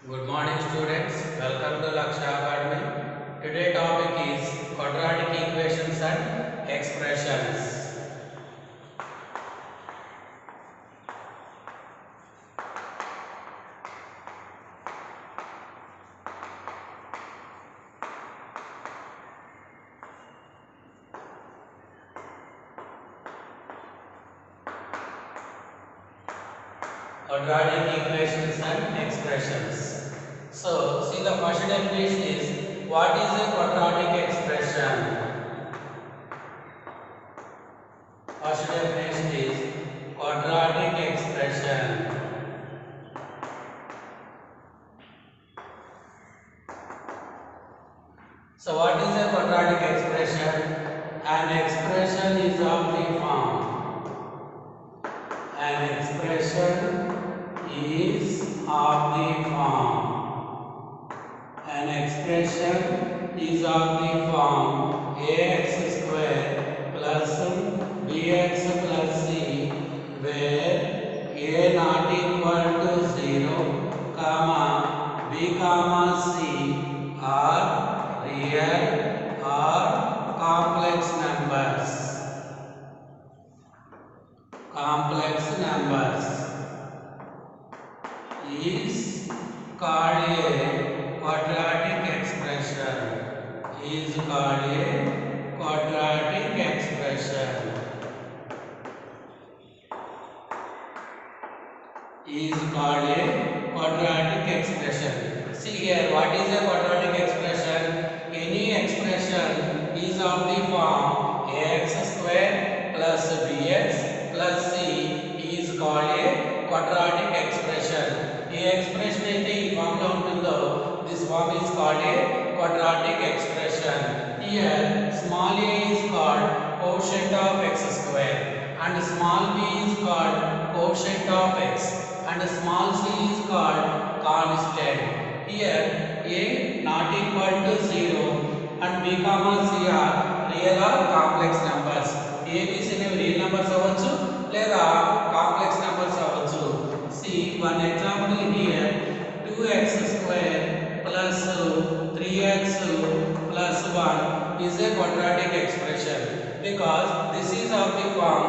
Good morning students, welcome to Laksha Academy. Today topic is quadratic equations and expressions. Quadratic equations and expressions. So, see the first definition is what is a quadratic expression? First definition is quadratic expression. So, what is a quadratic expression? An expression is of the form. An expression is of the form. An expression is of the form ax square plus bx plus c, where a not equal to 0, comma b comma c are real or complex numbers. Complex numbers is called a quadratic expression. Is called a quadratic expression. Is called a quadratic expression. See here, what is a quadratic expression? Any expression is of the form ax square plus bx plus c is called a quadratic expression. ఈ expression అయితే ఈ form లో ఉంటుందో this form is called a quadratic expression. Here small a is called quotient of x square and small b is called quotient of x and small c is called constant. Here a not equal to 0 and b comma c are real or complex numbers. a b c అనేవి real numbers అవ్వచ్చు లేదా complex numbers అవ్వచ్చు. See one example here, 2x square plus 3x plus 1 is a quadratic expression because this is of the form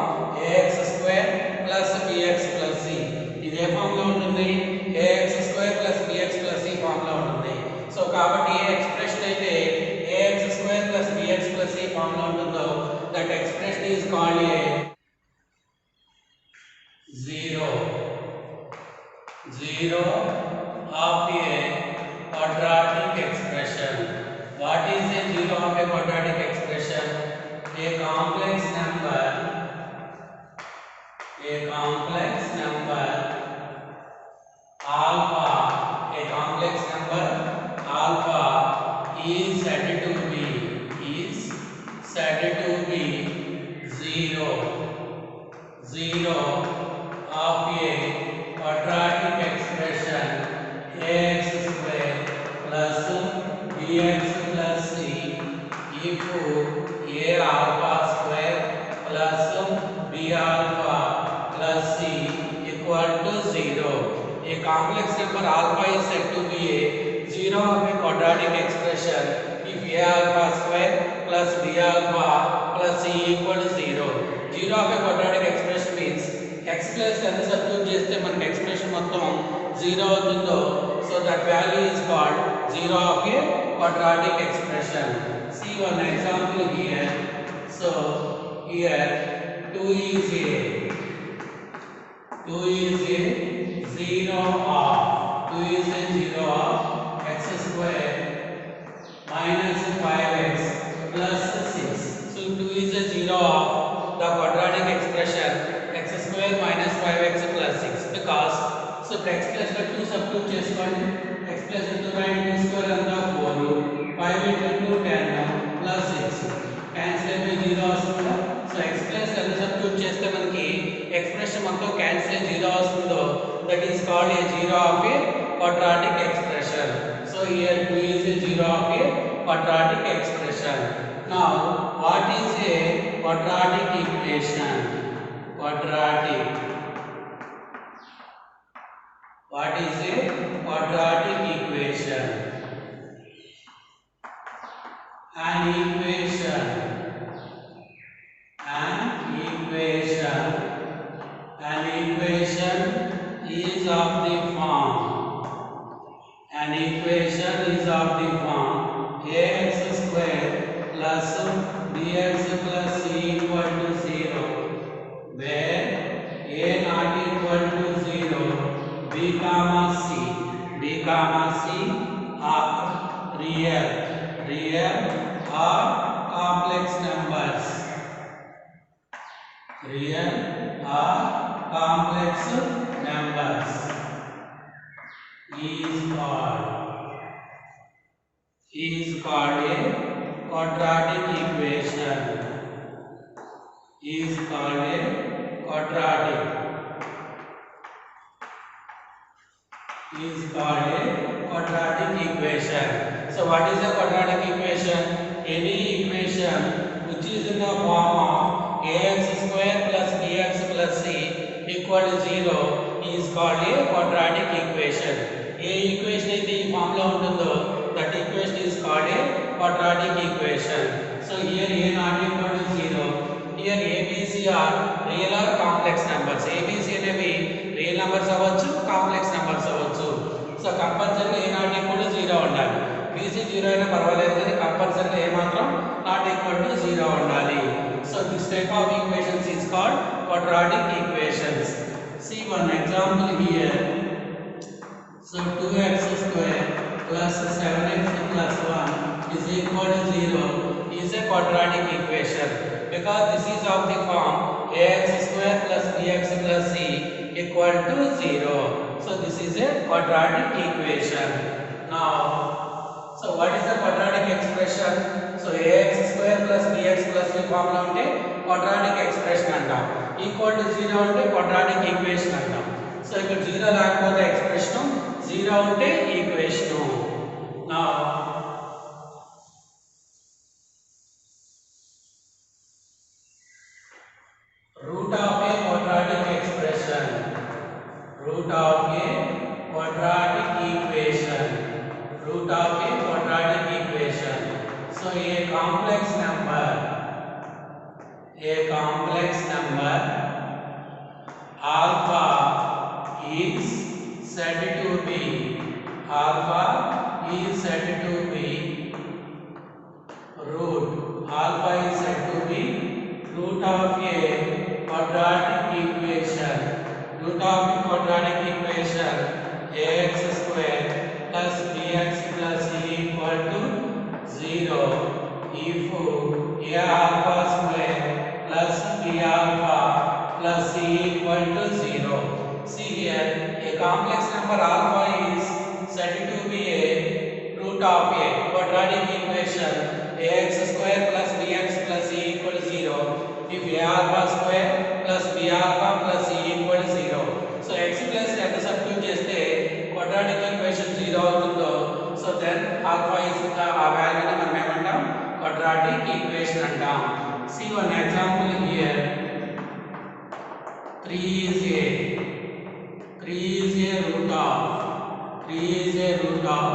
ax square plus bx plus c. ఇది ఏ form లో ఉంటుంది? ax square plus bx plus c form లో ఉంటుంది. So కాబట్టి ఏ expression అయితే ax square plus bx plus c form లో ఉంటుందో that expression is called a 0 of a quadratic expression. What is a 0 of a quadratic expression? A complex number alpha, a complex number alpha is said to be 0 of a quadratic expression ax square plus bx plus c if a alpha square plus b alpha plus c equal to 0. A complex number alpha is said to be a 0 of a quadratic expression if a alpha square plus b alpha plus c equal to 0. 0 of a quadratic expression means x plus ఎంత substitute చేస్తే మనకి expression మొత్తం 0 అవుతుందో so that value is called 0 of a quadratic expression. See one example here. So here 2 is a 0 of x square minus 5x plus 6. So 2 is a 0 of the quadratic expression x square minus 5x plus 6 because so x plus 2 substitute చేసుకోండి. x plus 2 రాయండి, 2 square అంతా 4, 5 into 2 10 plus 6 cancel అయిపోయి 0 వస్తుందా? So x plus ఎంత substitute చేస్తే మనకి expression మొత్తం cancel అయ్యి 0 వస్తుందో that is called a 0 of a quadratic expression. So here 2 is a 0 of a quadratic expression. Now what is a quadratic equation? What is a quadratic equation? An equation. An equation is of the form. An equation is of the form ax square plus bx plus c equal to 0, where a not equal to 0, b comma c are real or complex numbers. Real or complex numbers is called a quadratic equation. Is called a quadratic. Is called a quadratic equation. So what is a quadratic equation? Any equation which is in the form of ax square plus bx plus c equal to 0 is called a quadratic equation. A equation అయితే ఈ form లో ఉంటుందో that equation is called a quadratic equation. So here a not equal to 0. Here a, b, c are real or complex numbers. a, b, c అనేవి real numbers అవ్వచ్చు, complex numbers అవ్వచ్చు. So కంపల్సరీగా a not equal to 0 ఉండాలి. b, c 0 అయినా పర్వాలేదు కానీ కంపల్సరీగా a మాత్రం not equal to 0 ఉండాలి. So this type of equations is called quadratic equations. See one example here. So 2x square plus 7x plus 1 is equal to 0 is a quadratic equation because this is of the form ax square plus bx plus c equal to 0. So this is a quadratic equation. Now, so what is the quadratic expression? So ax square plus bx plus c formula unte quadratic expression antam. Equal to 0 unte quadratic equation antam. So ikkada 0 lekapothe expression, 0 unte equation. Now root of a quadratic expression. Root of a quadratic equation. Root of a quadratic equation. So a complex number alpha is said to be root of a quadratic equation. Root of a quadratic equation ax square plus bx plus c equal to 0 if a alpha square plus b alpha plus c equal to 0. See here, a complex number alpha is said to be a root of a quadratic equation ax square plus bx plus c equal to 0 if a alpha square plus b alpha plus c equal to 0. So x plus ఎంత substitute చేస్తే quadratic equation 0 అవుతుందో, so then alpha is ఆ వాల్యూని మనం ఏమంటాం? quadratic equation అంటాం. See one example here. 3 is a root of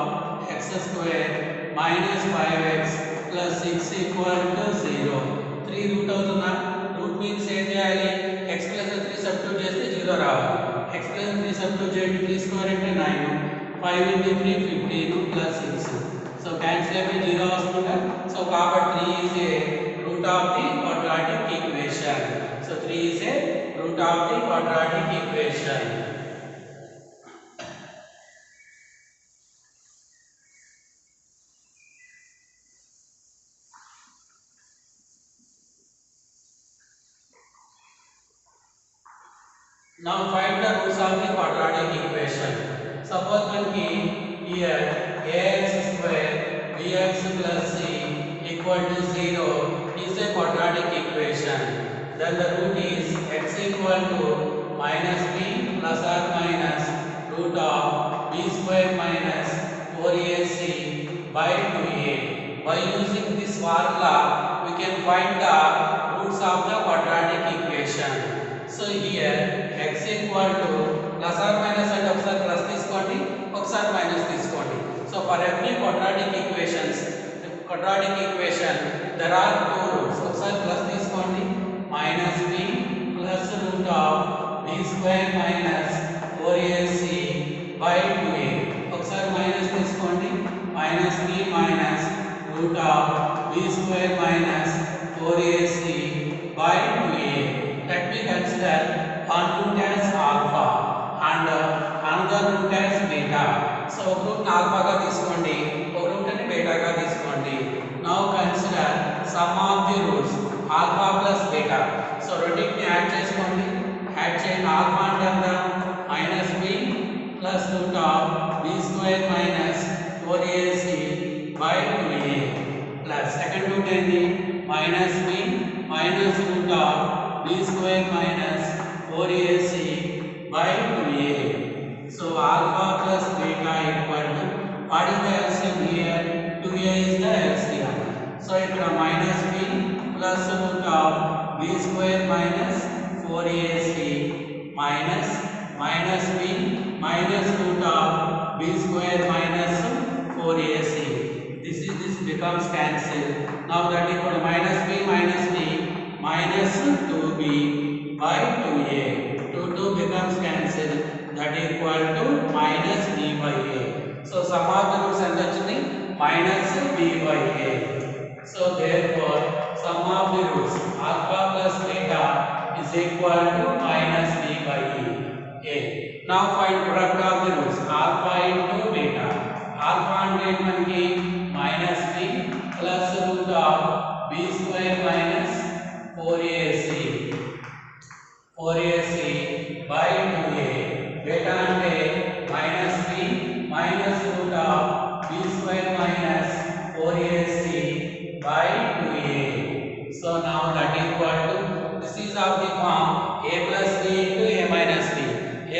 x square minus 5x plus 6 equal to 0. 3 root అవుతుందా? root means ఏం చేయాలి? x plus 3 సబ్స్టిట్యూట్ చేస్తే 0 రావాలి. x plus 3 సబ్స్టిట్యూట్ చేయండి, 3 స్క్వేర్ అంటే 9, 5 into 3 15 plus 6. So cancel అయిపోయి 0 వస్తుందా? So కాబట్టి 3 is a root of the quadratic equation. So 3 is a root of the quadratic equation. Now find the roots of the quadratic equation. Suppose మనకి here ax square bx plus c equal to 0 is a quadratic equation. Then the root is x equal to minus b plus or minus root of b square minus 4ac by 2a. By using this formula, we can find the roots of the quadratic equation. So here x equal to plus or minus and ఒకసారి plus quadratic equation, there are two roots. ఒకసారి plus తీసుకోండి. minus b plus root of b square minus 4ac by 2a. ఒకసారి minus తీసుకోండి. minus b minus root of b square minus 4ac by 2a. Let me consider one root as alpha and another root as beta. So ఒక route alpha గా తీసుకోండి, ఒక route ని beta గా తీసుకోండి. Now consider sum of the roots alpha plus beta. So రెండింటిని add చేసుకోండి. Add చేయండి. ఆల్ఫా అంటే ఎంత? minus b plus root of b square minus 4ac by 2a plus second root ఏంది? minus b minus root of b square minus 4ac by 2a. So alpha plus beta equal to, what is the LCM here? 2a is the LCM. So ikkada minus b plus root of b square minus 4ac minus minus b minus root of b square minus 4ac. This becomes cancelled. Now that equal to minus b minus 2b by 2a. 2 becomes cancelled. That equal to minus b by a. So sum of the roots ఎంత వచ్చింది? minus b by a. So therefore sum of the roots alpha plus beta is equal to minus b by a. Now find product of the roots alpha into beta. Alpha అంటే మనకి minus b plus root of b square minus 4ac by 2a. Beta అంటే minus b minus root of b square minus 4ac by 2a. So now that equal to, this is of the form a plus b into a minus b.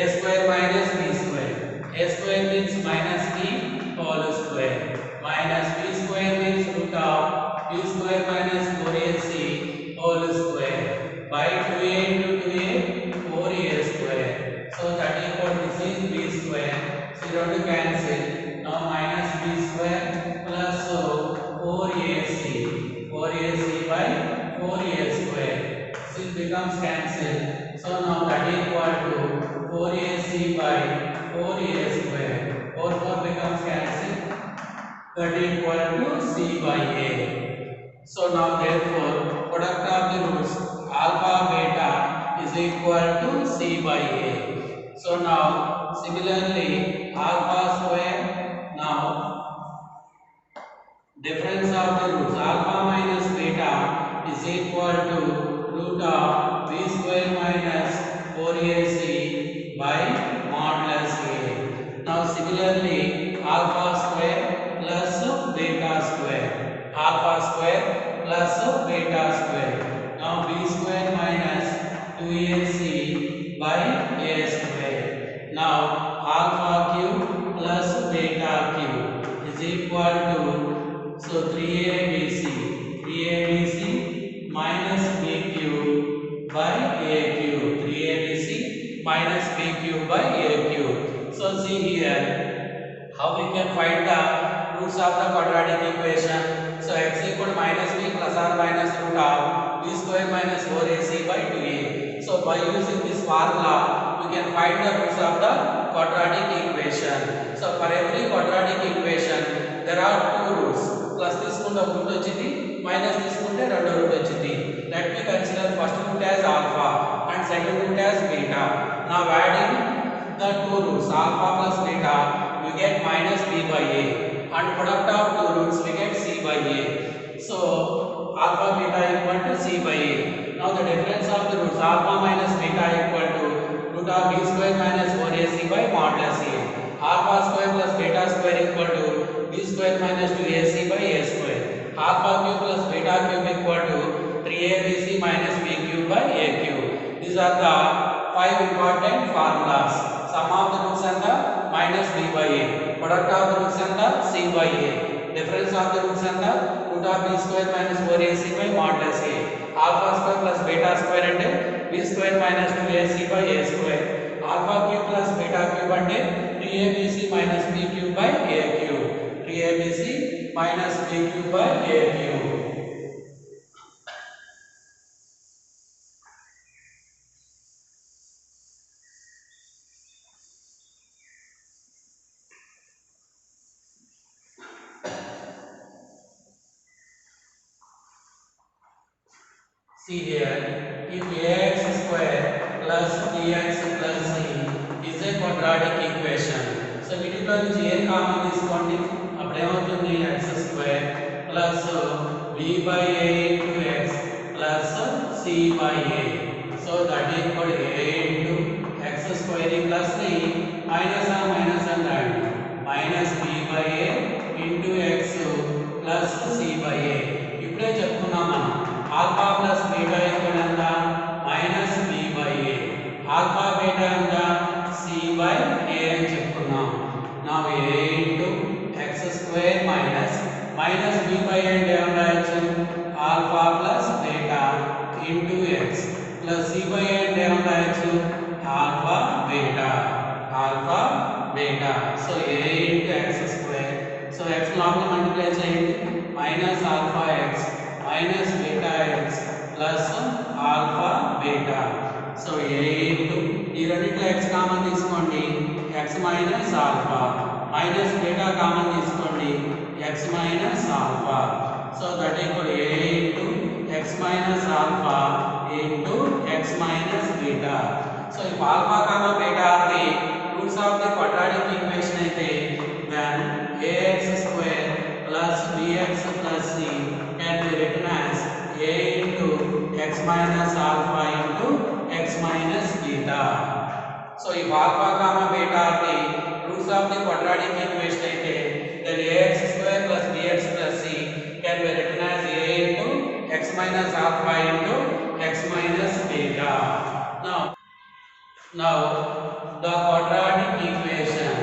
A square minus b square. A square means minus b whole square. Minus b square means root of b square minus 4ac whole square. By 2a into 2a 4a square. So that equal to, this is b square. So you have to cancel. Now minus b square plus 4ac by 4a square. This becomes cancelled. So now that equal to 4ac by 4a square. 4 becomes cancelled. That equal to c by a. So now therefore product of the roots alpha beta is equal to c by a. So now similarly alpha square, now difference of the roots alpha minus beta is equal to root of b square minus 4ac by modulus a. Now similarly alpha square plus beta square. Alpha square plus beta square. Now b square minus 2ac by a square. Now alpha cube plus beta cube is equal to, so 3abc minus b cube by a cube. 3abc minus b cube by a cube. So see here how we can find the roots of the quadratic equation. So x equal to minus b plus or minus root of b square minus 4ac by 2a. So by using this formula we can find the roots of the quadratic equation. So for every quadratic equation there are two roots. Plus తీసుకుంటే ఒక route వచ్చింది, minus తీసుకుంటే రెండో route వచ్చింది. Let me consider first root as alpha and second root as beta. Now adding the two roots alpha plus beta we get minus b by a, and product of two roots we get c by a. So alpha beta equal to c by a. Now the difference of the roots alpha minus beta equal to root of b square minus 4ac by modulus a. Alpha square plus beta square equal to b square minus 2ac by a square. Alpha cube plus beta cube equal to 3abc minus b cube by a cube. These are the 5 important formulas. Sum of the roots and the minus b by a. Product of the roots and the c by a. Difference of the roots and the root of b square minus 4ac by modulus a. Alpha square plus beta square and b square minus 2ac by a square. Alpha cube plus beta cube and 3abc minus b cube by a cube. 3abc minus b cube by a cube. See here, if ax square plus bx plus c is a quadratic equation. So వీటిలో నుంచి a common తీసుకోండి, అప్పుడు ఏమవుతుంది x square plus b by a into x plus c by a. So that equal a into x square plus c minus and రాయండి minus b by a into x plus c by a. ఇప్పుడే చెప్పుకున్నాం మనం alpha plus beta equal ఎంత minus b by a. alpha beta ఎంత c by a అని చెప్పుకున్నాం. now a into x square minus b by a అంటే ఏం రాయొచ్చు alpha plus beta into x plus c by a అంటే ఏం రాయొచ్చు alpha beta. so a into x square. so x లోపల మల్టిప్లై చేయండి minus alpha x minus beta x plus alpha beta. so a into ఈ రెండిట్లో x common తీసుకోండి x minus alpha minus beta common తీసుకోండి x minus alpha. so that equal a into x minus alpha into x minus beta. so if alpha comma beta are the roots of the quadratic equation అయితే then ax square plus bx plus c can be written as a into x minus alpha into x minus beta. so if alpha comma beta are the roots of the quadratic equation అయితే then ax square plus bx plus c can be written as a into x minus alpha into x minus beta. now the quadratic equation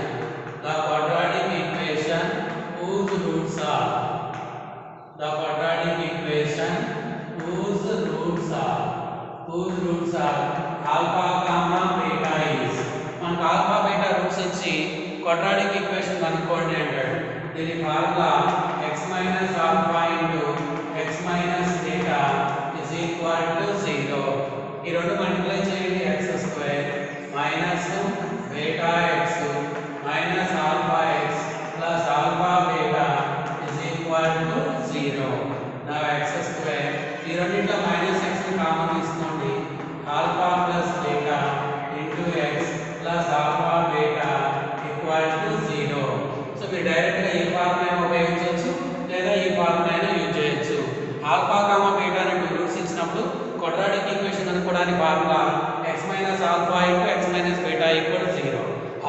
whose roots are alpha comma beta is మనకు alpha beta roots ఇచ్చి quadratic equation కనుక్కోండి అంటాడు. దీని formula x minus alpha into x minus beta is equal to 0. ఈ రెండు multiply చేయండి x square minus beta x minus alpha x plus alpha beta is equal to 0. now x square ఈ రెండిట్లో minus x ని common తీసుకోండి alpha plus beta into x plus alpha beta equal to 0. So మీరు direct గా ఈ formula ఉపయోగించవచ్చు లేదా ఈ ఫార్ములా యూజ్ చేయొచ్చు. ఆల్ఫా కామా బీటా అనే రూట్స్ ఇచ్చినప్పుడు క్వాడ్రాటిక్ ఈక్వేషన్ అనుకోవడానికి formula x minus alpha into x minus beta equal to 0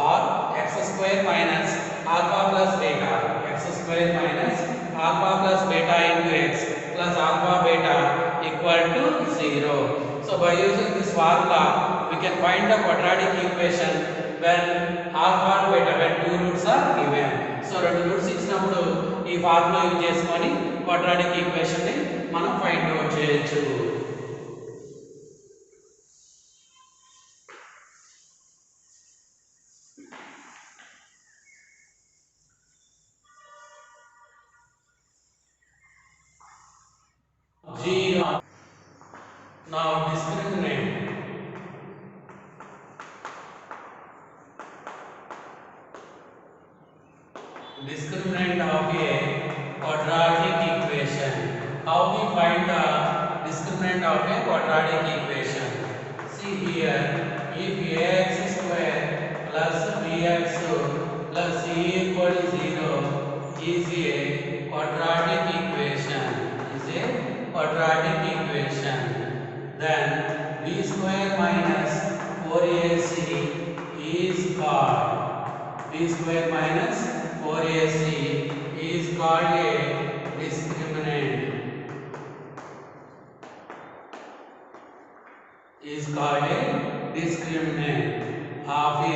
or x square minus alpha plus beta into x plus alpha beta equal to 0. so by using this formula we can find the quadratic equation when alpha and beta when two roots are given. so రెండు roots ఇచ్చినప్పుడు ఈ formula use చేసుకొని quadratic equation ని మనం find out చేయొచ్చు. now discriminant of a quadratic equation. how we find the discriminant of a quadratic equation? see here, if ax square plus bx plus c equal to 0 is a quadratic equation then b square minus 4ac is called a discriminant. Of a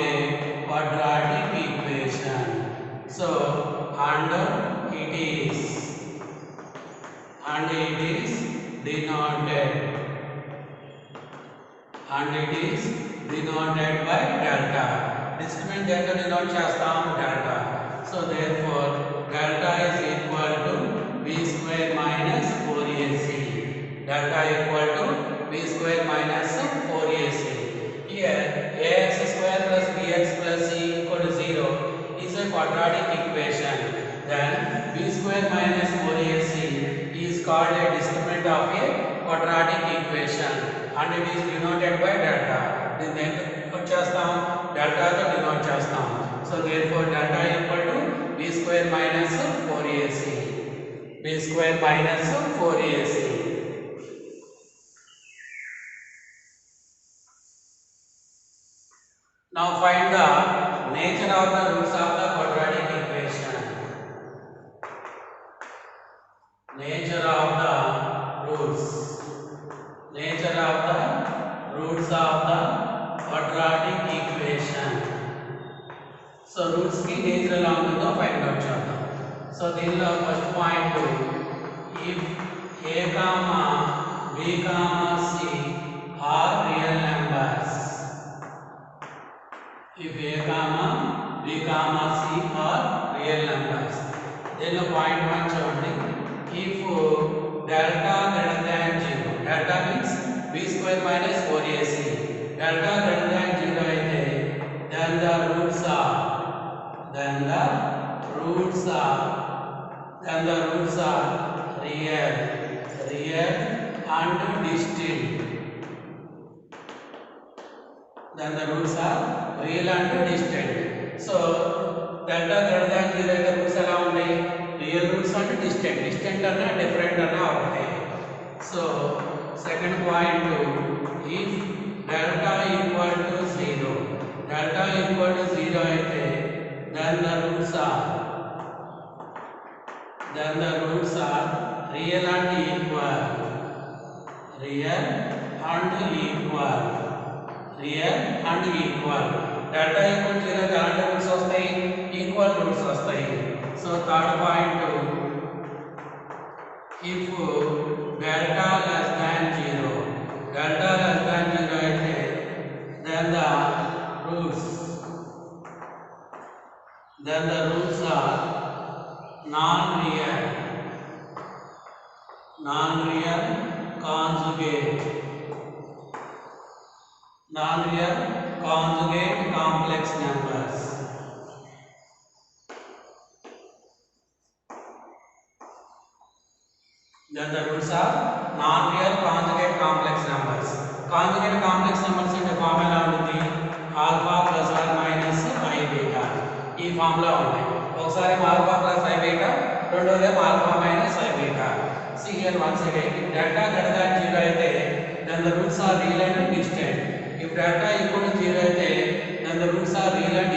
quadratic equation. so and it is denoted by delta. discriminant దేంతో denote చేస్తాం delta. So therefore delta is equal to b square minus 4ac. Delta equal to b square minus 4ac. Here ax square plus bx plus c equal to 0 is a quadratic equation. Then b square minus 4ac is called a discriminant of a quadratic equation and it is denoted by delta. Then what chestam? Delta to denote chestam. So therefore delta equal to b square minus 4ac. b square minus 4ac. Now find the nature of the roots of the quadratic equation. Nature of the roots. Nature of the roots of the quadratic equation. So roots की nature ఎలా ఉంటుందో find out చేద్దాం. So దీనిలో first point, if a comma b comma c are real numbers. If a comma b comma c are real numbers. దీనిలో point 1 చూడండి. If delta greater than 0, delta means b square minus 4ac. Delta greater than 0 అయితే then the roots are real and distinct. Then the roots are real and distinct. So delta greater than 0 అయితే roots ఎలా ఉంటాయి? Real roots and distinct అన్నా different అన్నా అవుతాయి. So second point, if delta equal to 0, delta equal to 0 అయితే then the roots are real and equal. Delta equal to 0 ఎలాంటి roots వస్తాయి? Equal roots వస్తాయి. So third point, if delta less than 0, అయితే then the roots are non-real conjugate complex numbers. Then the roots are non-real conjugate complex numbers. Conjugate complex numbers అంటే formula ఉంటుంది alpha plus or minus i beta. ఈ formula ఉంటాయి. ఒకసారి alpha plus i beta, రెండోది alpha minus i beta. See here once again, if delta greater than 0 అయితే then the roots are real and distinct. If delta equal to 0 అయితే then the roots are real and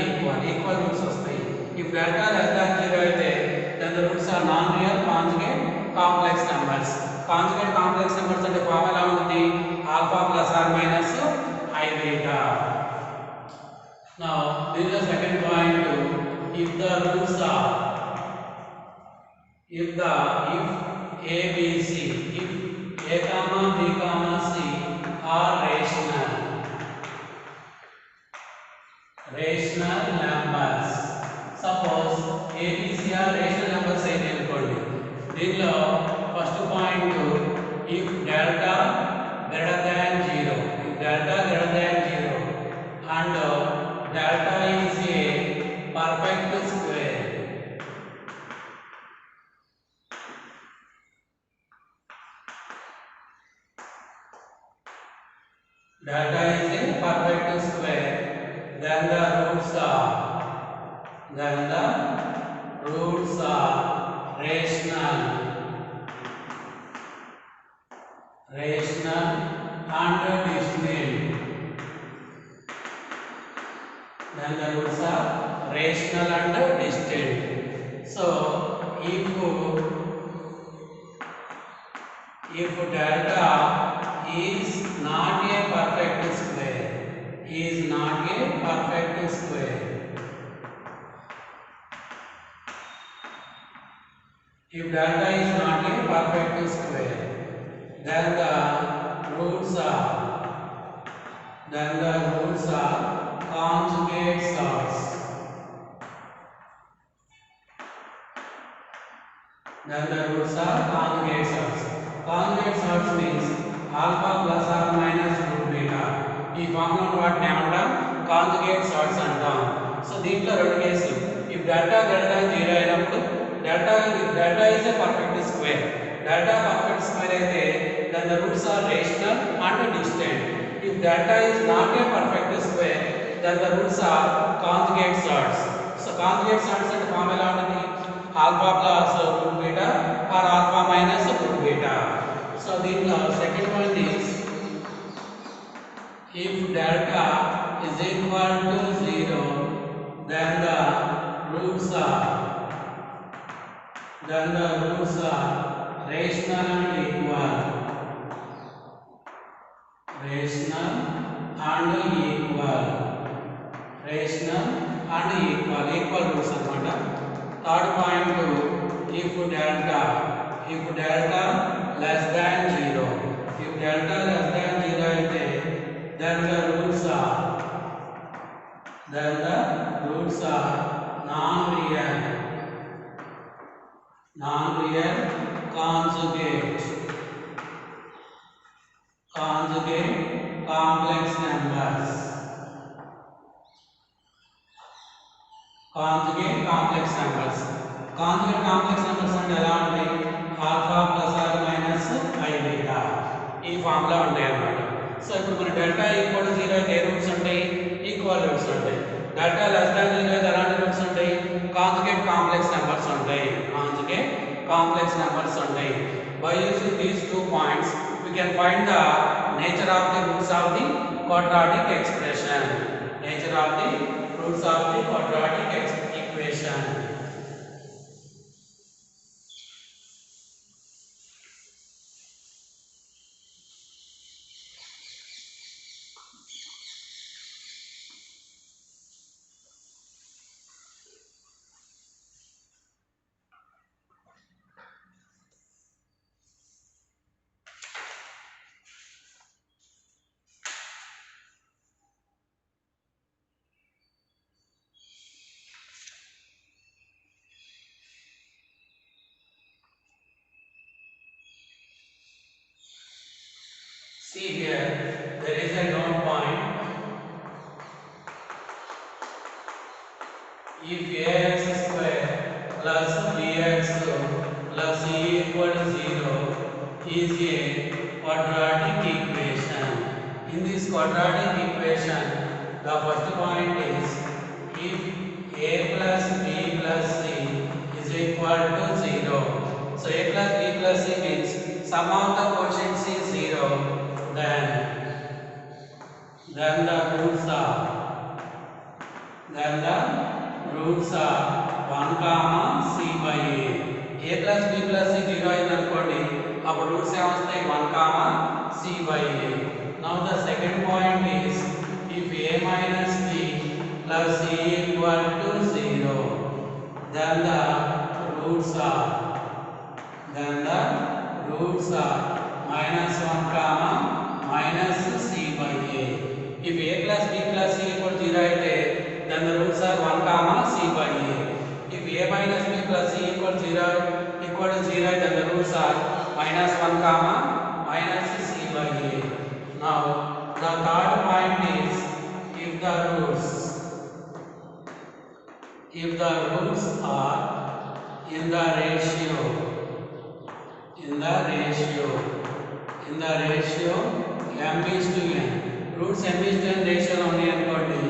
equal roots వస్తాయి. If delta less than 0 అయితే then the roots are non-real conjugate complex numbers. Conjugate complex numbers అంటే formula ఉంటుంది alpha plus or minus i beta. Now this is the second point, if the roots are if a b c, if a comma b comma c are rational numbers. Suppose a b c are rational numbers అయితే అనుకోండి. దీనిలో first point, if delta greater than 0, and delta is a perfect square. Delta is a perfect square, then the roots are rational and distinct. Then the roots are rational and distinct. So if delta is not a perfect square, if delta is not a perfect square, then the roots are conjugate sorts. then the roots are conjugate sorts. Conjugate sorts means alpha plus or minus root beta. ఈ formula వాటిని ఏమంటాం conjugate sorts అంటాం. So దీంట్లో రెండు కేసులు, if delta greater than 0 అయినప్పుడు delta is a perfect square. Delta perfect square అయితే then the roots are rational and distant. If delta is not a perfect square then the roots are conjugate sorts. So conjugate sorts అంటే formula ఎలా ఉంటుంది, alpha plus root beta or alpha minus root beta. So దీంట్లో second one is if delta is equal to 0 then the roots are rational and equal. Rational and equal. Rational and equal roots anamata. Third point, if delta less than 0, if delta less than 0 అయితే then the roots are non-real conjugate complex numbers. Conjugate complex numbers అంటే ఎలా ఉంటాయి, alpha plus or minus i beta ఈ formula ఉంటాయి అన్నమాట. So ఇప్పుడు మన delta equal to 0 అయితే ఏ రూట్స్ ఉంటాయి, ఈక్వల్ రూట్స్ ఉంటాయి. డెల్టా లెస్ దాన్ 0 అయితే ఎలాంటి రూట్స్ ఉంటాయి, కాంజుగేట్ కాంప్లెక్స్ నెంబర్స్ ఉంటాయి. By using these 2 points we can find the nature of the roots of the quadratic expression. Equation. See here, there is a known point. If ax square plus bx plus c equal to 0 is a quadratic equation. In this quadratic equation, the first point is if a plus b plus c is equal to 0. So a plus b plus c means sum of the quotients is 0. Then the roots are 1 comma c by a plus b plus c 0 అయింది అనుకోండి, అప్పుడు roots ఏమొస్తాయి 1 comma c by a. Now the second point is if a minus b plus c equal to 0 then the roots are minus 1 comma minus c by a. If a plus b plus c equal to 0 అయితే then the roots are 1 comma c by a. If a minus b plus c equal to 0 then the roots are minus 1 comma minus c by a. Now the third point is if the roots are in the ratio m is to n, roots m is to n ratio lo unnai anukondi,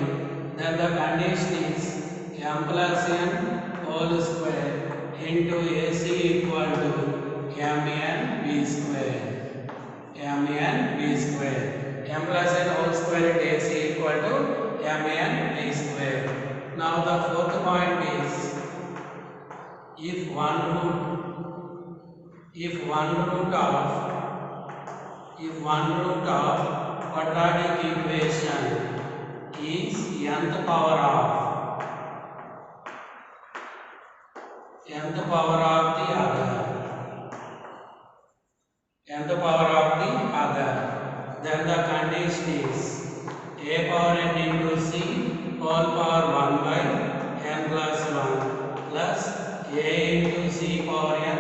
then the condition is m plus n whole square into ac equal to mn b square. m plus n whole square into ac equal to mn b square. Now the fourth point is if one root of quadratic equation is nth power of the other, then the condition is a power n into c whole power 1 by n plus 1 plus a into c power n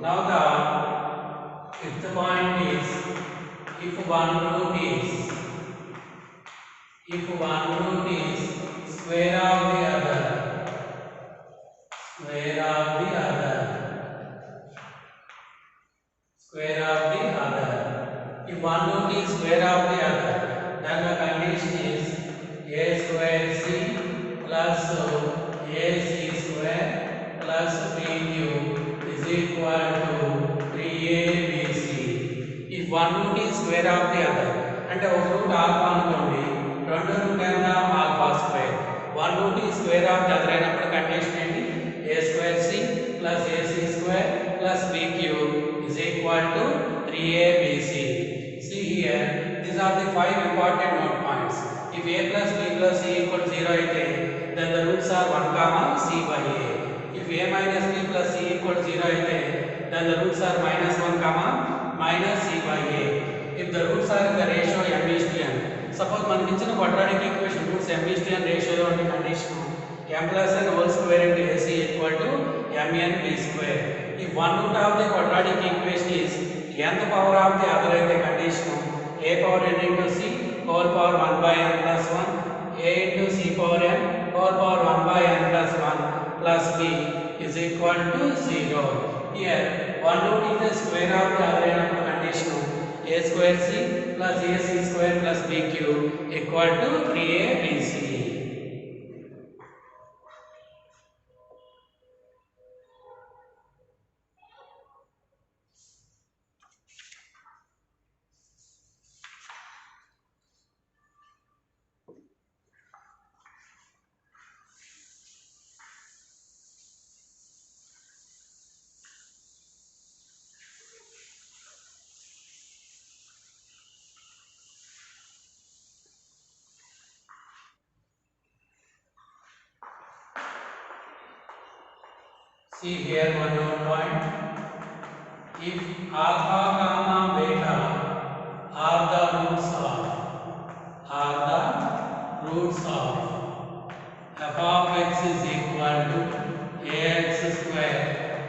Now the fifth point is, if one root is square of the other, square of the other. If one root is square of the other, then the condition is a square c plus ac square plus b cube is equal to 3abc. If one root is square of the other, and ఒక root alpha అనుకోండి, రెండు route ఎంత alpha square. One root ఈ square of the other అయినప్పుడు condition ఏంటి, a square c plus ac square plus b cube is equal to 3abc. See here, these are the 5 important note points. If a plus b plus c equal to 0 అయితే, then the roots are 1 comma c by a. If a minus b plus c equal to 0 అయితే, then the roots are minus 1 comma minus c by a. If the roots are in the ratio m is to n, suppose మనకి ఇచ్చిన quadratic equation roots m is to n ratio లో ఉండే condition m plus n whole square into ac equal to mn b square. If one root of the quadratic equation is nth power of the other అయితే condition a power n into c whole power 1 by n plus 1 a into c power n whole power 1 by n plus 1 plus b is equal to 0. Here one root is the square of the other అయినప్పుడు condition a square c plus ac square plus b cube equal to 3abc. See here one more point. If alpha comma beta are the roots of f of x is equal to ax square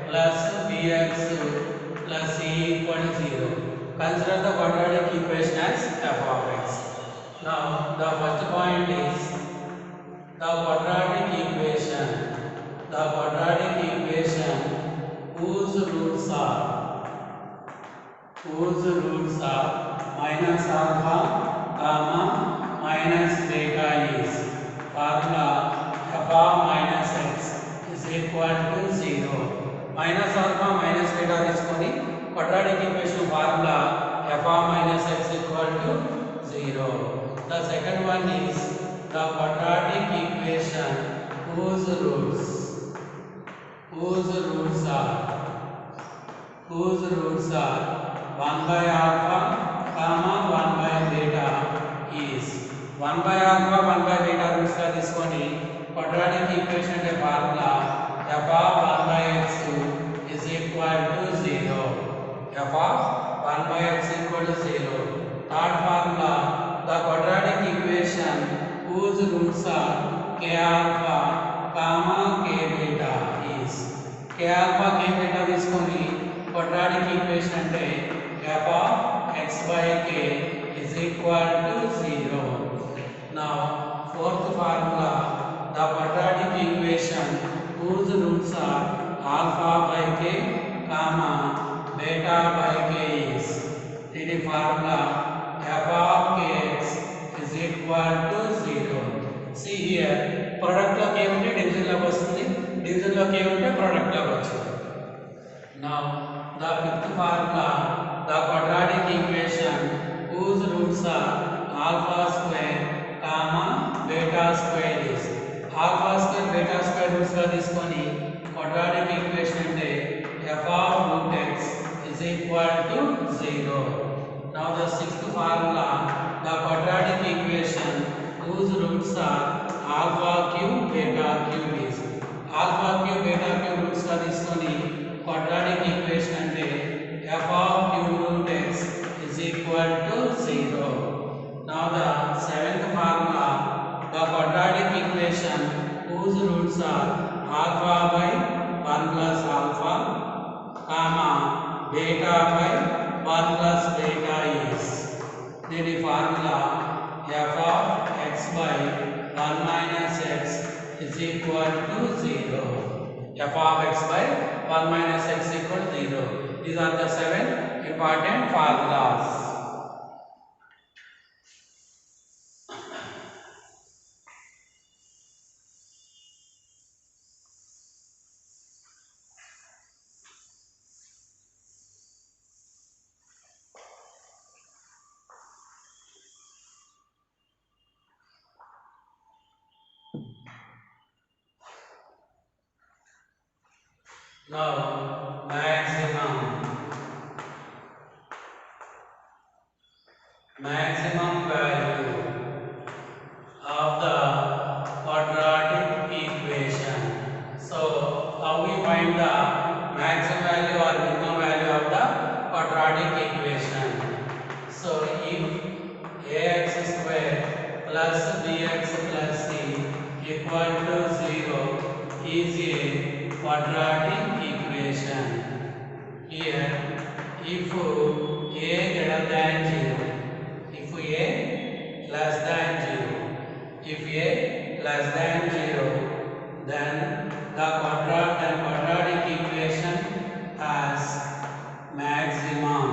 plus bx plus c equal to 0. Consider the quadratic equation as f of x. Now the first point is the quadratic equation whose roots are minus alpha comma minus beta is formula f of minus x is equal to 0. Minus alpha minus beta తీసుకొని quadratic equation formula f of minus x equal to 0. The second one is the quadratic equation whose roots are 1 by alpha comma 1 by beta is 1 by alpha 1 by beta roots గా తీసుకొని quadratic equation అంటే formula f of 1 by x is equal to 0. f of 1 by x equal to 0. Third formula, the quadratic equation whose roots are k alpha comma k beta is k alpha k beta తీసుకొని quadratic equation అంటే f of x by k is equal to 0. Now fourth formula, the quadratic equation whose roots are alpha by k comma beta by k is the formula f of kx is equal to 0. See here, product లో k ఉంటే division లోకి వస్తుంది, division లో k ఉంటే product లోకి వస్తుంది. Now the fifth formula, the quadratic equation whose roots are alpha square comma beta square is alpha square beta square roots గా తీసుకొని quadratic equation అంటే f of root x is equal to 0. Now the sixth formula, the quadratic equation whose roots are alpha cube beta cube is alpha cube beta cube roots గా తీసుకొని quadratic equation అంటే f of cube root x is equal to 0. Now the seventh formula, the quadratic equation whose roots are alpha by 1 plus alpha comma beta by 1 plus beta is the formula f of x by 1 minus x is equal to 0. F of x by 1 minus x equal to 0. These are the 7 important formulas. Now, maximum value of the quadratic equation. So, how we find the maximum value or minimum value of the quadratic equation? So, if ax square plus bx plus c equal to 0 is a quadratic equation. Here, if a greater than 0, if a less than 0, if a less than 0, then the quadratic equation has maximum.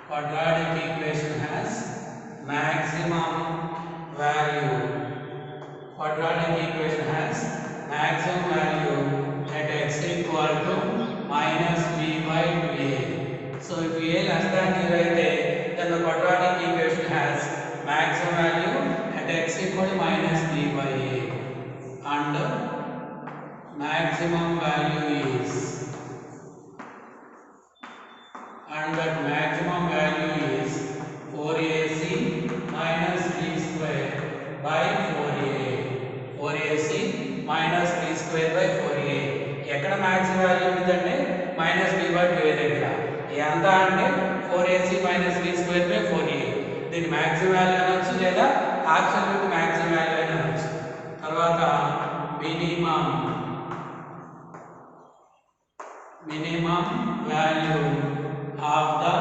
Quadratic equation has maximum value. Quadratic equation has maximum value at x equal to minus b by 2a. So if a less than 0 then the quadratic equation has maximum value at x equal to minus b by a, and maximum value is, and that maximum value is 4ac minus b square by 4a. 4ac minus b square by 4a. ఎక్కడ maximum value ఉందంటే minus b by 2a దగ్గర. ఎంత అంటే 4ac minus b square by 4a. దీని maximum value అనొచ్చు లేదా absolute maximum value అని అనొచ్చు. తర్వాత minimum value of the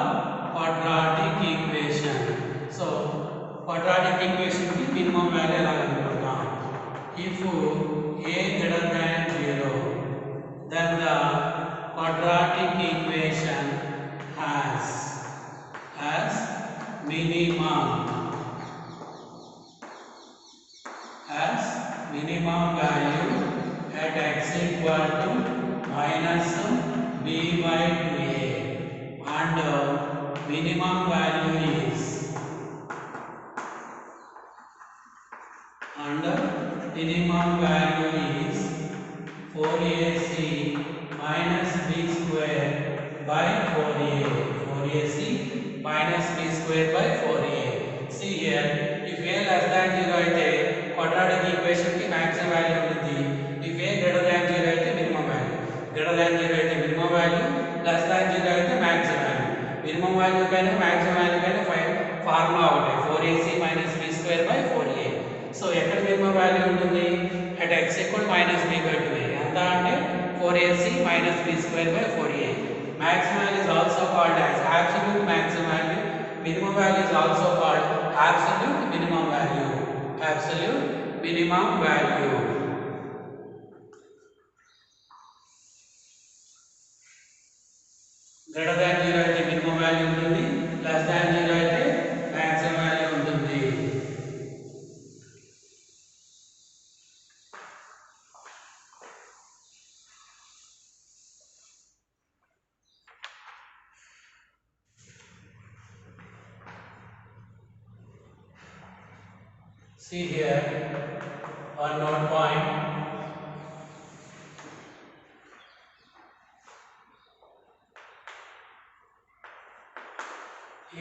quadratic equation. So, quadratic equation की minimum value ఎలా కనుక్కుంటాం? If a greater than 0, then the quadratic equation has minimum value at x equal to minus b by 2a, and minimum value is 4ac minus b square by 4a. 4ac minus b square by 4a. See here, if a less than 0 అయితే quadratic equation की maximum value ఉంటుంది. If a greater than 0 అయితే minimum value. Greater than 0 అయితే minimum value, less than 0 అయితే maximum value. Minimum value కైనా maximum value కైనా formula ఒకటే, 4ac minus b square by 4a. So ఎక్కడ minimum value ఉంటుంది? at x equal minus b by 2a. ఎంత అంటే 4ac minus b square by 4a. Maximum value is also called as absolute maximum value. Minimum value is also called absolute minimum value. Absolute minimum value. Greater than 0 అయితే minimum value ఉంటుంది, less than 0 అయితే maximum value ఉంటుంది. See here, one note point.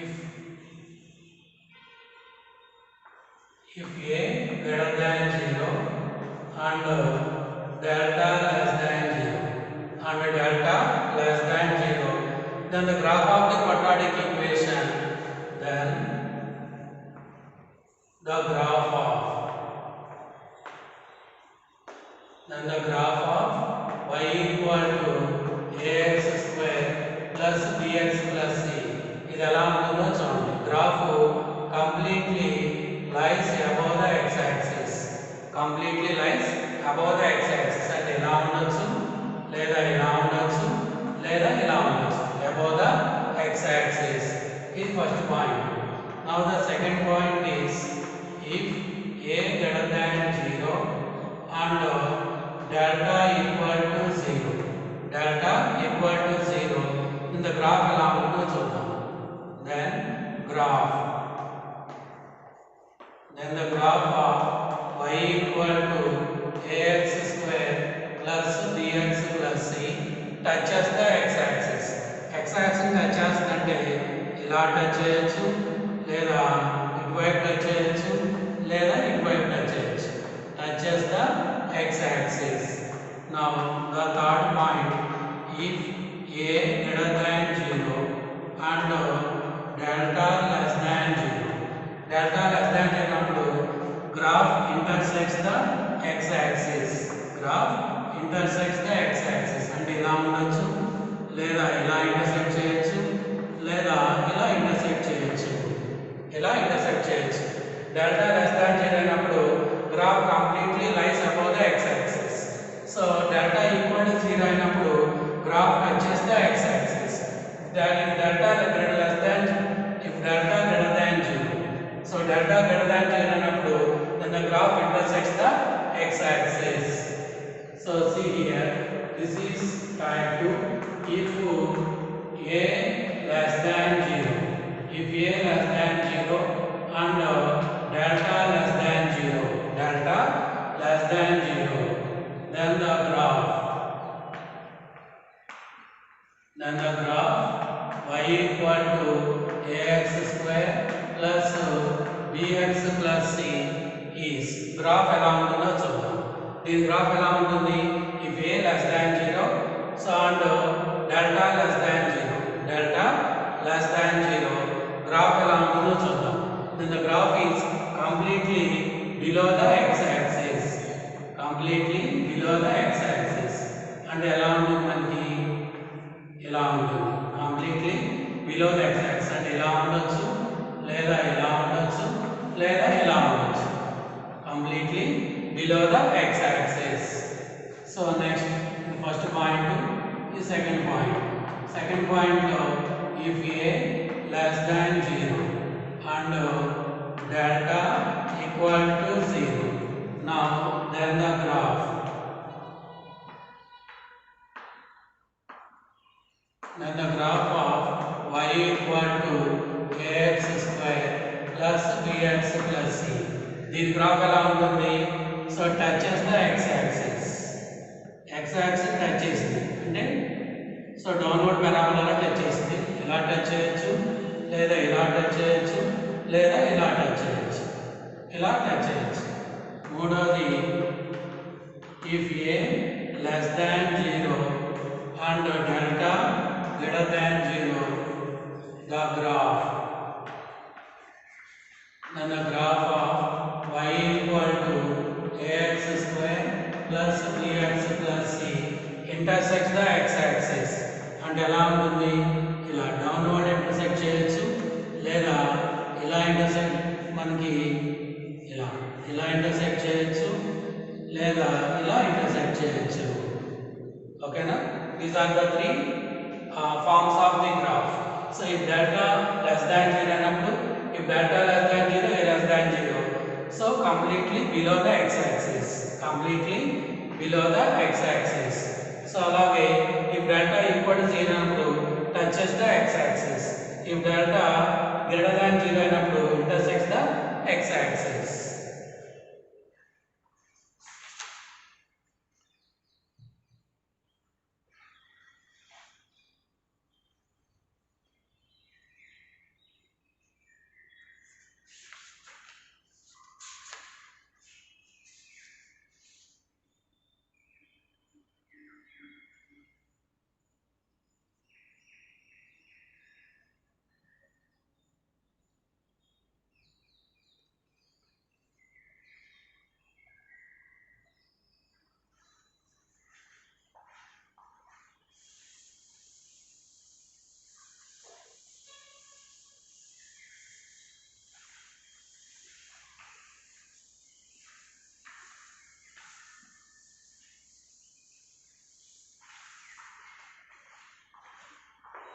If a greater than 0 and delta less than 0 and delta less than 0, then the graph of the quadratic equation, then the graph of y equal to ax square is first point. Now the second point is if a greater than 0 and delta equal to 0. Delta equal to 0. In the graph along with then the graph of y equal to ax square plus bx plus c touches the x-axis. X-axis touches అంటే ఇలా touch చేయొచ్చు లేదా ఇటువైపు touch చేయొచ్చు లేదా ఇటువైపు touch చేయొచ్చు. Touches the x-axis. Now the third point, if a greater than 0 and delta less than 0. Delta less than 0 అప్పుడు graph intersects the x-axis. Graph intersects the x-axis. అంటే ఇలా ఉండొచ్చు లేదా ఇలా ఇంటర్సెక్ట్ చేయొచ్చు లేదా ఇలా ఇంటర్సెక్ట్ చేయొచ్చు. ఇలా ఇంటర్సెక్ట్ చేయొచ్చు. Delta less than 0 అయినప్పుడు graph completely lies above the x-axis. So delta equal to 0 అయినప్పుడు graph touches the x-axis. Then if delta greater than 0. So delta greater than 0 అయినప్పుడు then the graph intersects the x-axis. So see here, this is type 2. If a less than 0, if a less than 0 and delta less than 0, delta less than 0, then the graph y equal to ax square plus bx plus c is graph ఎలా ఉంటుందో చూద్దాం. దీని graph ఎలా ఉంటుంది? if a less than 0 so and delta less than 0, delta less than 0 graph ఎలా ఉంటుందో చూద్దాం. then the graph is completely below the x-axis. Completely below the x-axis. అంటే ఎలా ఉంటుంది మనకి? ఇలా ఉంటుంది. Completely below the x-axis. అంటే ఇలా ఉండొచ్చు లేదా ఇలా ఉండొచ్చు లేదా ఇలా ఉండొచ్చు. Completely below the x-axis. So next, the first point to the second point. Second point, if a less than 0 and delta equal to 0. Now then the graph. Then the graph of y equal to ax square plus bx plus c. This graph ఎలా ఉంటుంది? So touches the x-axis. X-axis touch చేస్తుంది అంటే so downward parabola touch చేస్తుంది. ఇలా touch చేయొచ్చు లేదా ఇలా touch చేయొచ్చు లేదా ఇలా టచ్ చేయొచ్చు. ఇలా టచ్ చేయొచ్చు. మూడోది if a less than 0 and delta greater than 0, the graph. Then the graph of y equal to ax square plus bx plus c intersects the x-axis. అంటే ఎలా ఉంటుంది? ఇలా డౌన్వర్డ్ ఇంటర్సెక్ట్ చేయొచ్చు లేదా ఇలా ఇంటర్సెక్ట్ మనకి ఇలా ఇంటర్సెక్ట్ చేయొచ్చు లేదా ఇలా ఇంటర్సెక్ట్ చేయొచ్చు. ఓకేనా? These are the three forms of the graph. So if delta less than 0 అయినప్పుడు if delta less than 0 a less than 0, so completely below the x-axis. Completely below the x-axis. So అలాగే if delta equal to 0 అయినప్పుడు touches the x-axis. If delta greater than 0 అయినప్పుడు intersects the x-axis.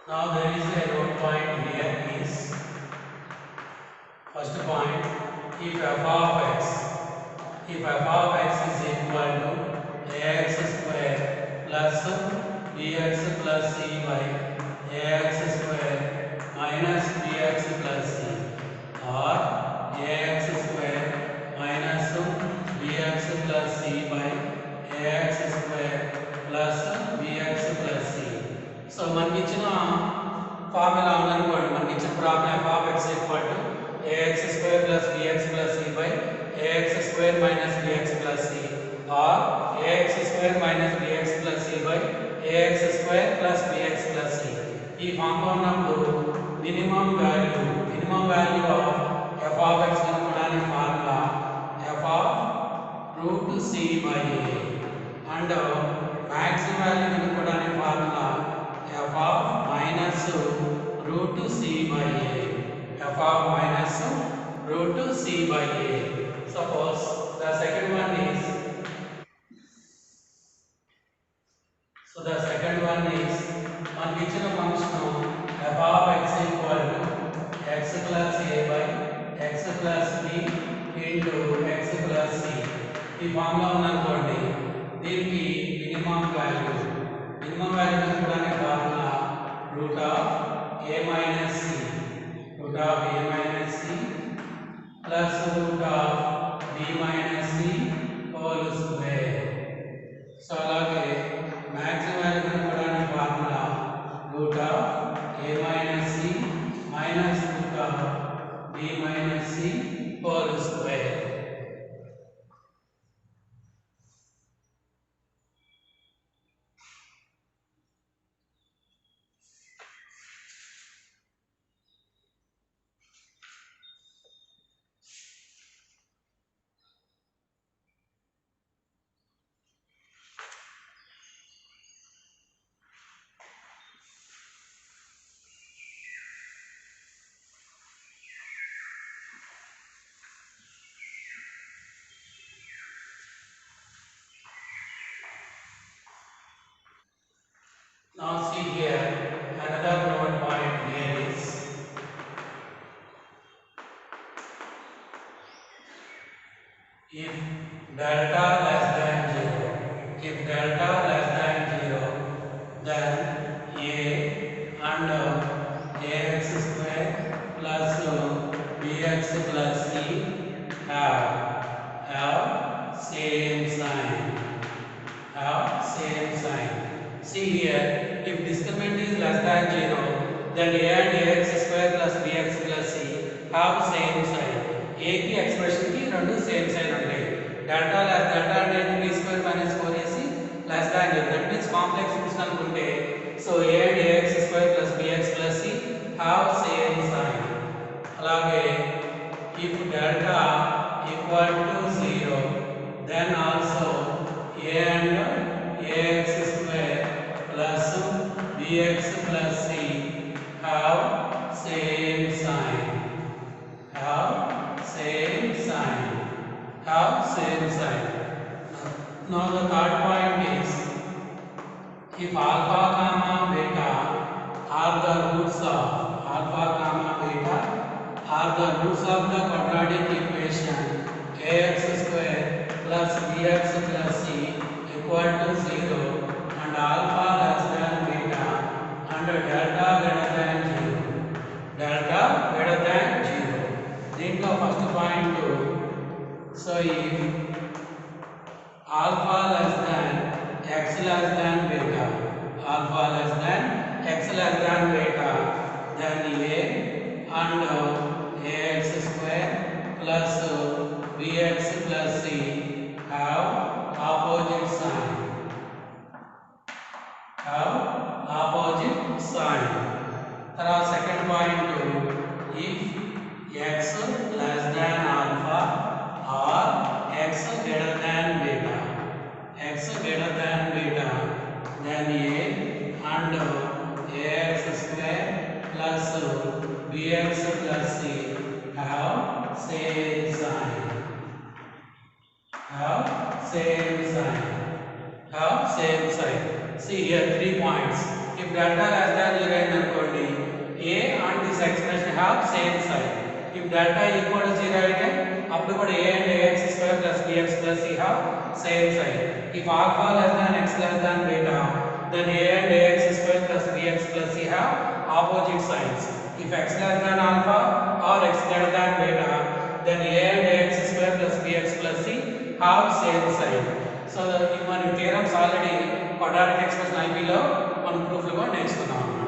Now there is a root point here is first point, if f of x is equal to ax square plus bx plus c by ax square minus bx plus c, or ax square minus bx plus c by ax square plus bx plus c. So మనకి ఇచ్చిన formula ఉందనుకోండి, మనకి ఇచ్చిన problem f of x equal to ax square plus bx plus c by ax square minus bx plus c, or ax square minus bx plus c by ax square plus bx plus c. ఈ form లో ఉన్నప్పుడు minimum value of f of x కనుక్కోవడానికి formula f of root c by a, and maximum value కనుక్కోవడానికి formula f of minus root c by a, f of minus root c by a. Suppose the second one is, మనకి ఇచ్చిన function f of x equal to x plus a by x plus b into x plus c. ఈ formula ఉందనుకోండి, దీనికి minimum value కనుక్కోవడానికి formula root of a minus c plus root of b minus c whole square. So అలాగే maximum value కనుక్కోవడానికి formula root of a minus c minus root of b minus c whole square. Now see here, another proven point here is, if delta less than 0, then a and ax square plus bx plus c have same sign. See here, if discriminant is less than 0, then a and ax square plus bx plus c have same sign. A की expression की రెండు same sign ఉంటాయి. Delta అంటే b square minus 4ac less than 0. That means complex function అనుకుంటే, so a and ax square plus bx plus c have same sign. అలాగే if delta equal to 0, then also a and ax square plus bx plus c have same sign. Now the third point is, if alpha comma beta are the roots of the quadratic equation ax square plus bx plus c equal to 0 and alpha less than beta and delta greater than 0. దీంట్లో first point, so if alpha less than x less than beta, then a and ax square plus bx plus c have opposite sign. తర్వాత second point, if x less than alpha or x greater than beta, then a and ax square plus bx plus c have same sign. See here 3 points. If delta less than 0 అయిందనుకోండి, have same sign. If delta equal to 0 అయితే అప్పుడు కూడా a and ax square plus bx plus c have same sign. If alpha less than x less than beta, then a and ax square plus bx plus c have opposite signs. If x less than alpha or x greater than beta, then a and ax square plus bx plus c have same sign. So మన theorems already quadratic expression IB లో మనం proof లో నేర్చుకున్నాం అన్నమాట.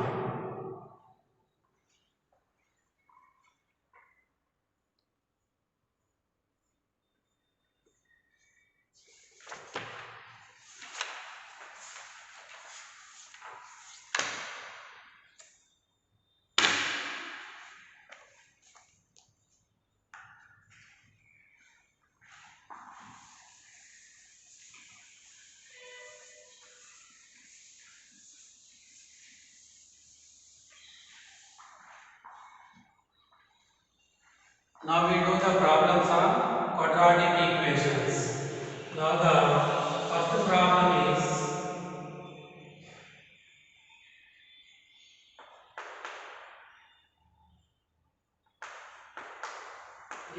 Now we do the problems of quadratic equations. Now the first problem is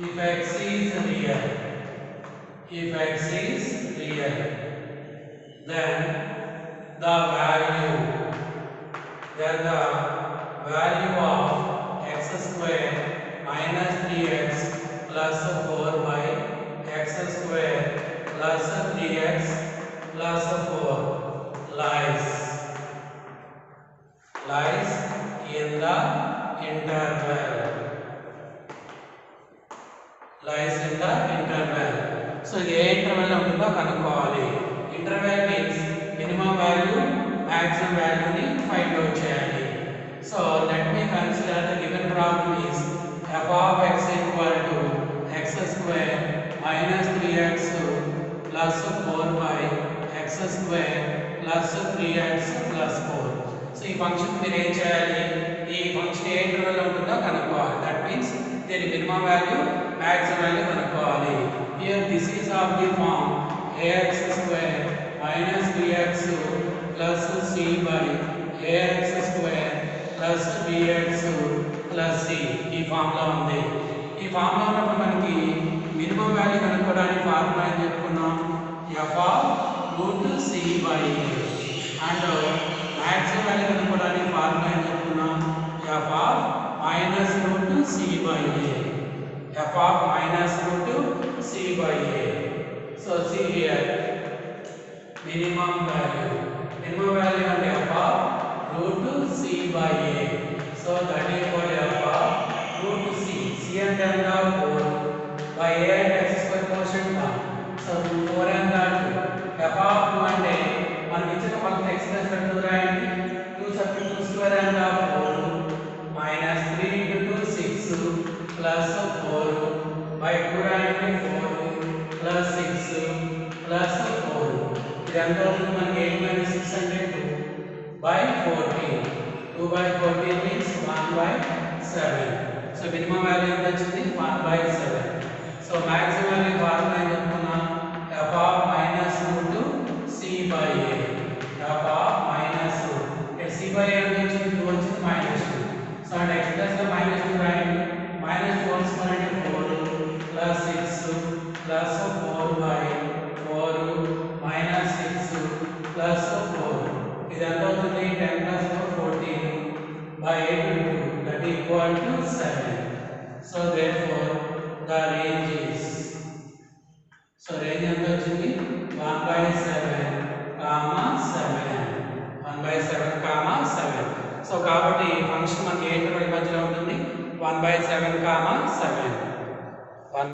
if x is real, then the value of x square minus 3x plus 4 by x square plus 3x plus 4 lies in the interval. So the interval ఉంటుందో కనుక్కోవాలి. Interval means minimum value, maximum value ని find out చేయాలి. So let me consider the given problem is f of x equal to x square minus 3x plus 4 by x square plus 3x plus 4. So ఈ function మీరు ఏం చేయాలి? ఈ function ఏ interval లో ఉంటుందో కనుక్కోవాలి. That means దీని minimum value, maximum value కనుక్కోవాలి. Here this is of the form ax square minus bx plus c by ax square plus bx plus c. ఈ ఫామ్ లో ఉంది. ఈ ఫామ్ లో ఉన్నప్పుడు మనకి మినిమం వాల్యూ కనుక్కోవడానికి ఫార్ములా ఏం చెప్పుకున్నాం? f of root c by a. And maximum value కనుక్కోవడానికి ఫార్ములా ఏం చెప్పుకున్నాం? f of minus root c by a. f of minus root c by a. So see here minimum value and f of root c by a. So that is what f of root c. C and m are 4 by a and x square quotient 1. So 4 and 2. f of 2 and a. మనం ఇచ్చిన function expression 2 రాయండి. 2 substitute 2 square and 4 minus 3 into 2 6 plus 4 by 2 రాయండి 4 plus 6 plus 4. ఇది ఎంత అవుతుంది మనకి 8 minus 6 అంటే 2 by 14. 2 by 14 means 1 by 7. So minimum value ఎంత వచ్చింది? 1 by 7. So maximum value formula ఏం చెప్పుకున్నాం? f of minus root c by a. f of minus root c by a ఎంత వచ్చింది? 2 వచ్చింది minus 2. So అంటే x plus లో minus 2 రాయండి. minus 4 square అంటే 4 plus 6 plus 4 by 4 minus 6 plus 4. ఇది ఎంత అవుతుంది? 10 plus 4 14 by 8 into 2 that equal to 7. So therefore the range is, so range ఎంత వచ్చింది? 1 by 7 comma 7. 1 by 7 comma 7. So కాబట్టి ఫంక్షన్ మనకి ఏ ఇంటర్వెల్ మధ్యలో ఉంటుంది? 1 by 7 comma 7.